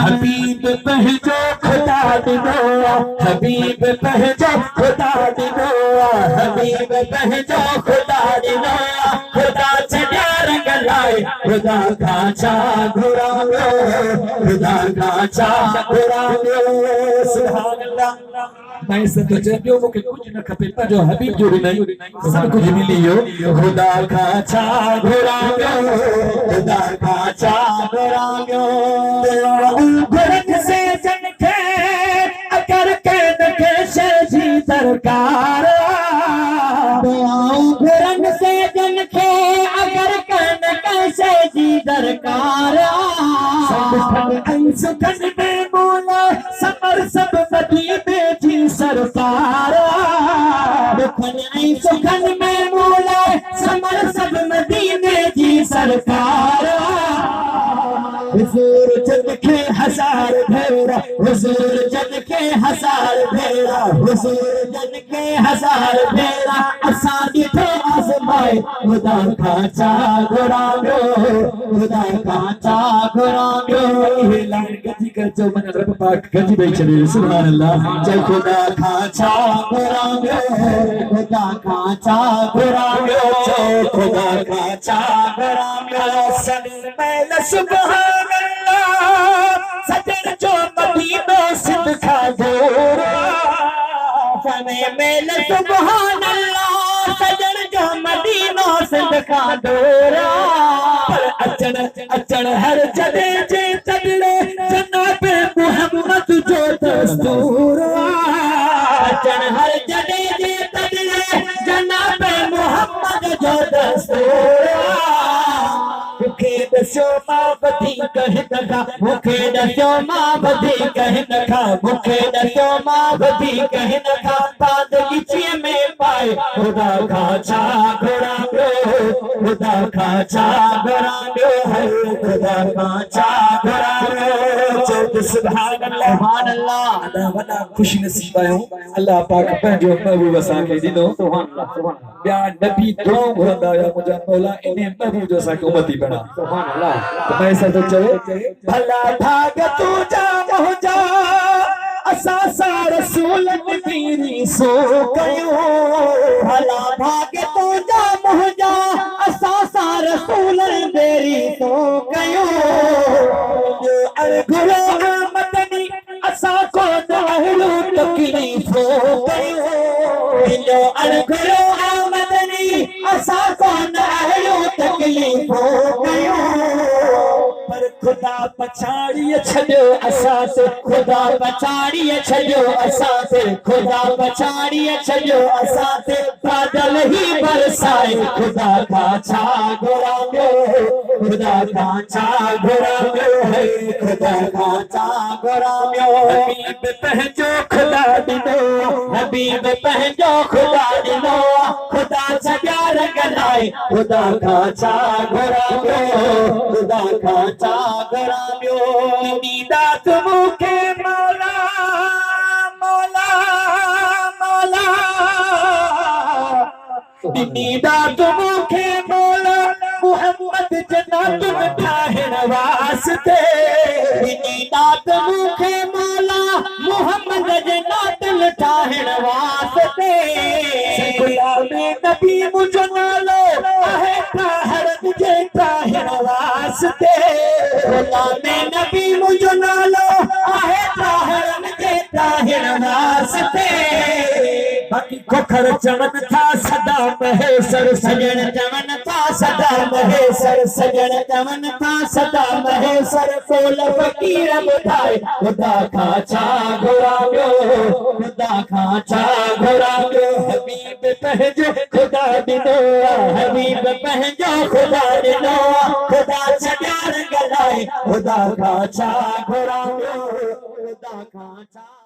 हबीब पहजो खुदा दिनो हबीब पहजो खुदा दिनो हबीब पहजो खुदा दिनो खुदा छड्या रंग लाए खुदा काचा घुरायो खुदा काचा घुरायो सुभान अल्लाह मैं सब जबियो मुके कुछ न खपे जो हबीब जो भी नहीं सब कुछ मिलियो खुदा काचा घुरायो खुदा काचा घुरायो गुरन से जन के अगर के नखे जी सरकार गुरन से जन के अगर के नखे जी दरकार सुखन में बोला समर सब मदीने जी सरकार सुखन में बोला समर सब मदीने जी सरकार हुजूर जन के हजार भेरा हुजूर जन के हजार भेरा हुजूर जन के हजार भेरा असा दिठो आजमाए खुदा काचा घुरायो खुदा काचा घुरायो ये लाइन गजी कर जो मन रब पाक गजी भाई चले सुभान अल्लाह चल खुदा काचा घुरायो खुदा काचा घुरायो खुदा काचा घुरायो सनमैल सुभान सजन जो मदीनो सिंध का गोरा फने मेल सुभान अल्लाह सजन जो मदीनो सिंध का गोरा पर अचन हर जदे जे तगड़े जनाब मोहम्मद जो दस्तूर अचन हर जदे जे तगड़े जनाब मोहम्मद जो दस्तूर मुखे दस्यो मां बधी कह नखा मुखे दस्यो मां बधी कह नखा मुखे दस्यो मां बधी कह नखा पाद गिचिए में पाए खुदा काचा घुरायो खुदा काचा घुरायो है खुदा काचा घुरायो चौक सुभान अल्लाह अदा वडा खुश नसीब आयो अल्लाह पाक पंहिंजो महबूब असां खे ॾिनो सुभान अल्लाह ॿिया नबी दुआ घुरंदा हुया मुंहिंजा मौला इन महबूब जो असांखे उमती बणा सुभान अल्लाह तो मैं ऐसा तो चले भला भाग तू जा मुझा असा सा रसूल मेरी सो कयो भला भाग तू जा मुझा असा सा रसूल मेरी सो कयो जो अलगुरो मदनी असा को दहलू तकलीफ कयो जो अलगुरो मदनी असा को दहलू तकलीफ कयो पर खुदा पछाड़िए छॾियो असां ते खुदा पछाड़िए छॾियो असां ते खुदा पछाड़िए छॾियो असां ते बादल ही बरसाए खुदा काचा घुरायो खुदा काचा घुरायो है खुदा काचा घुरायो हबीब पंहिंजो खुदा ॾिनो हबीब पंहिंजो खुदा ॾिनो खुदा छॾिया रंग लाए खुदा काचा घुरायो खुदा काचा घुरायो दीदा तुमके मौला मौला मौला दीदा तुमके मौला मोहम्मद जन्नत में ठाहिण वास्ते दीदा तुमके मौला मोहम्मद जन्नत में ठाहिण वास्ते गुलामे नबी मुझो नालो आहे ठाहरन जे ठाहिण वास्ते गुलामे नबी मुझो नालो आहे ठाहरन जे ठाहिण वास्ते बाकी खोखर चवन था सदा महेसर सजन चवन था सदा महेसर सजन चवन था सदा महेसर कोल फकीर बुधाए खुदा काचा घुरायो खुदा काचा घुरायो हबीब पंहिंजो खुदा ॾिनो हबीब पंहिंजो खुदा ॾिनो खुदा छॾिया रंग लाए खुदा काचा घुरायो खुदा काचा